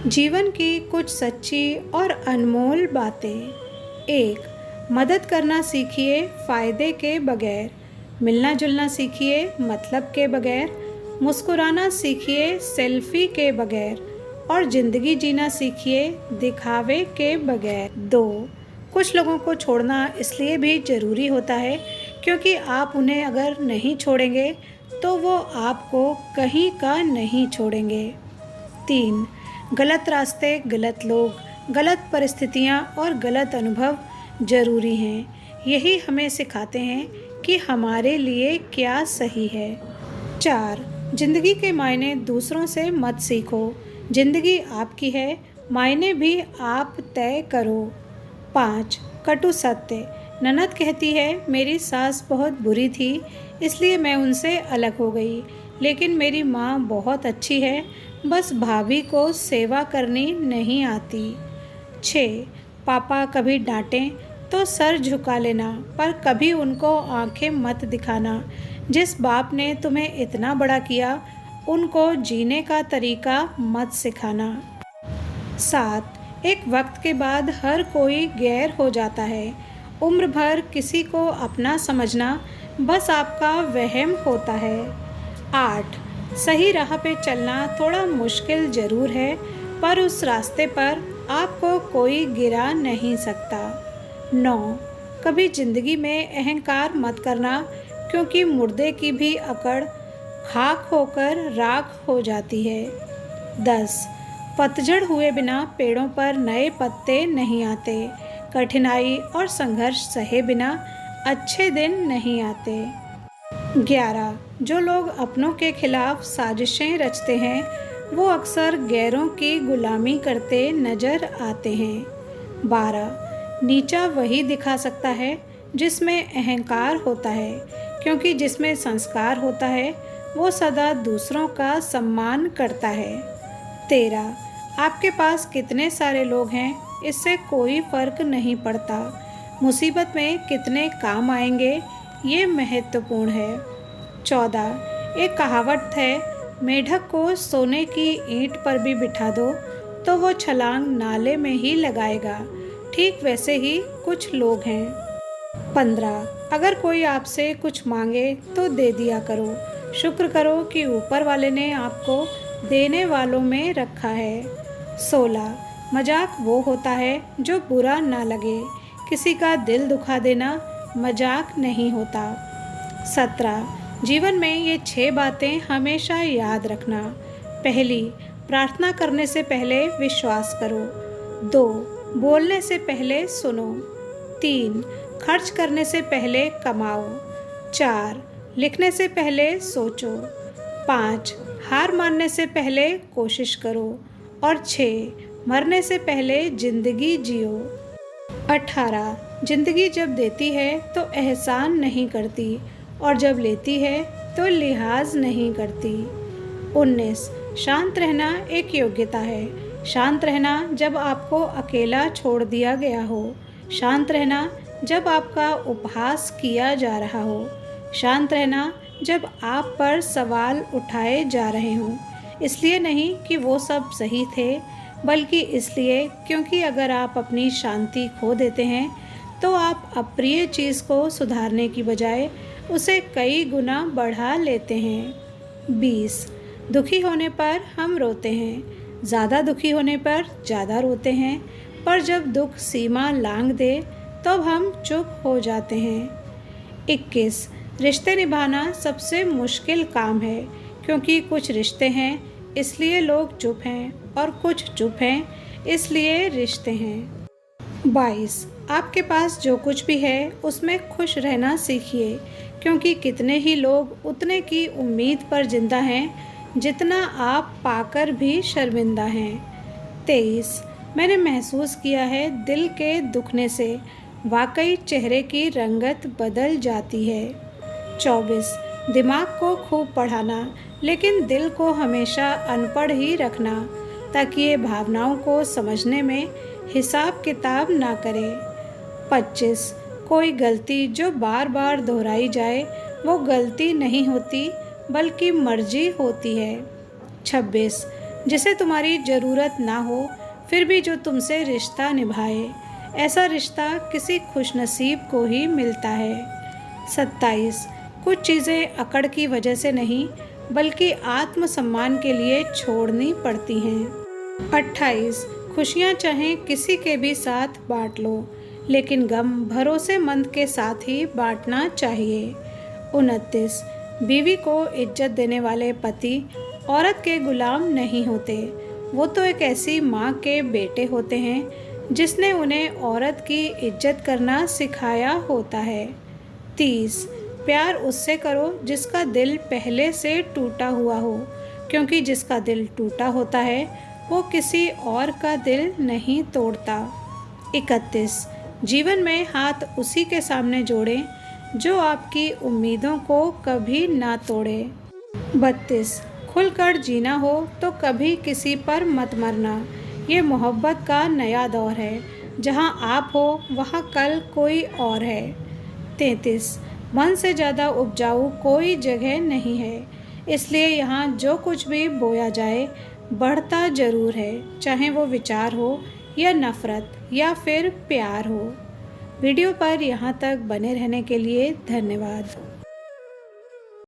जीवन की कुछ सच्ची और अनमोल बातें। 1. मदद करना सीखिए फ़ायदे के बगैर। मिलना जुलना सीखिए मतलब के बगैर। मुस्कुराना सीखिए सेल्फी के बगैर। और ज़िंदगी जीना सीखिए दिखावे के बगैर। 2. कुछ लोगों को छोड़ना इसलिए भी ज़रूरी होता है क्योंकि आप उन्हें अगर नहीं छोड़ेंगे तो वो आपको कहीं का नहीं छोड़ेंगे। 3. गलत रास्ते, गलत लोग, गलत परिस्थितियाँ और गलत अनुभव ज़रूरी हैं। यही हमें सिखाते हैं कि हमारे लिए क्या सही है। 4. ज़िंदगी के मायने दूसरों से मत सीखो। ज़िंदगी आपकी है, मायने भी आप तय करो। 5. कटु सत्य। ननद कहती है मेरी सास बहुत बुरी थी इसलिए मैं उनसे अलग हो गई, लेकिन मेरी माँ बहुत अच्छी है, बस भाभी को सेवा करनी नहीं आती। 6. पापा कभी डांटें तो सर झुका लेना, पर कभी उनको आंखें मत दिखाना। जिस बाप ने तुम्हें इतना बड़ा किया उनको जीने का तरीका मत सिखाना। 7. एक वक्त के बाद हर कोई गैर हो जाता है। उम्र भर किसी को अपना समझना बस आपका वहम होता है। 8. सही राह पे चलना थोड़ा मुश्किल ज़रूर है, पर उस रास्ते पर आपको कोई गिरा नहीं सकता। 9. कभी ज़िंदगी में अहंकार मत करना, क्योंकि मुर्दे की भी अकड़ खाक होकर राख हो जाती है। 10. पतझड़ हुए बिना पेड़ों पर नए पत्ते नहीं आते। कठिनाई और संघर्ष सहे बिना अच्छे दिन नहीं आते। 11. जो लोग अपनों के खिलाफ साजिशें रचते हैं वो अक्सर गैरों की गुलामी करते नजर आते हैं। 12. नीचा वही दिखा सकता है जिसमें अहंकार होता है, क्योंकि जिसमें संस्कार होता है वो सदा दूसरों का सम्मान करता है। 13. आपके पास कितने सारे लोग हैं इससे कोई फ़र्क नहीं पड़ता, मुसीबत में कितने काम आएंगे ये महत्वपूर्ण है। 14. एक कहावत है, मेढक को सोने की ईंट पर भी बिठा दो तो वो छलांग नाले में ही लगाएगा। ठीक वैसे ही कुछ लोग हैं। 15. अगर कोई आपसे कुछ मांगे तो दे दिया करो। शुक्र करो कि ऊपर वाले ने आपको देने वालों में रखा है। 16. मजाक वो होता है जो बुरा ना लगे। किसी का दिल दुखा देना मजाक नहीं होता। 17. जीवन में ये 6 बातें हमेशा याद रखना। पहली, प्रार्थना करने से पहले विश्वास करो। 2. बोलने से पहले सुनो। 3. खर्च करने से पहले कमाओ। 4. लिखने से पहले सोचो। 5. हार मानने से पहले कोशिश करो। और 6. मरने से पहले ज़िंदगी जियो। 18. ज़िंदगी जब देती है तो एहसान नहीं करती, और जब लेती है तो लिहाज नहीं करती। 19. शांत रहना एक योग्यता है। शांत रहना जब आपको अकेला छोड़ दिया गया हो। शांत रहना जब आपका उपहास किया जा रहा हो। शांत रहना जब आप पर सवाल उठाए जा रहे हों। इसलिए नहीं कि वो सब सही थे, बल्कि इसलिए क्योंकि अगर आप अपनी शांति खो देते हैं तो आप अप्रिय चीज़ को सुधारने की बजाय उसे कई गुना बढ़ा लेते हैं। 20. दुखी होने पर हम रोते हैं, ज़्यादा दुखी होने पर ज़्यादा रोते हैं, पर जब दुख सीमा लांघ दे तब हम चुप हो जाते हैं। 21. रिश्ते निभाना सबसे मुश्किल काम है, क्योंकि कुछ रिश्ते हैं इसलिए लोग चुप हैं और कुछ चुप हैं इसलिए रिश्ते हैं। 22. आपके पास जो कुछ भी है उसमें खुश रहना सीखिए, क्योंकि कितने ही लोग उतने की उम्मीद पर जिंदा हैं जितना आप पाकर भी शर्मिंदा हैं। 23. मैंने महसूस किया है दिल के दुखने से वाकई चेहरे की रंगत बदल जाती है। 24. दिमाग को खूब पढ़ाना, लेकिन दिल को हमेशा अनपढ़ ही रखना, ताकि ये भावनाओं को समझने में हिसाब किताब ना करे। 25. कोई गलती जो बार बार दोहराई जाए वो गलती नहीं होती, बल्कि मर्जी होती है। 26. जिसे तुम्हारी ज़रूरत ना हो फिर भी जो तुमसे रिश्ता निभाए। ऐसा रिश्ता किसी खुशनसीब को ही मिलता है। 27 कुछ चीज़ें अकड़ की वजह से नहीं बल्कि आत्मसम्मान के लिए छोड़नी पड़ती हैं। 28 खुशियाँ चाहे किसी के भी साथ बांट लो लेकिन गम भरोसेमंद के साथ ही बांटना चाहिए। 29 बीवी को इज्जत देने वाले पति औरत के गुलाम नहीं होते, वो तो एक ऐसी माँ के बेटे होते हैं जिसने उन्हें औरत की इज्जत करना सिखाया होता है। 30 प्यार उससे करो जिसका दिल पहले से टूटा हुआ हो, क्योंकि जिसका दिल टूटा होता है वो किसी और का दिल नहीं तोड़ता। 31 जीवन में हाथ उसी के सामने जोड़ें जो आपकी उम्मीदों को कभी ना तोड़े। 32 खुलकर जीना हो तो कभी किसी पर मत मरना, ये मोहब्बत का नया दौर है, जहाँ आप हो वहाँ कल कोई और है। 33 मन से ज़्यादा उपजाऊ कोई जगह नहीं है, इसलिए यहाँ जो कुछ भी बोया जाए बढ़ता ज़रूर है, चाहे वो विचार हो या नफ़रत या फिर प्यार हो। वीडियो पर यहाँ तक बने रहने के लिए धन्यवाद।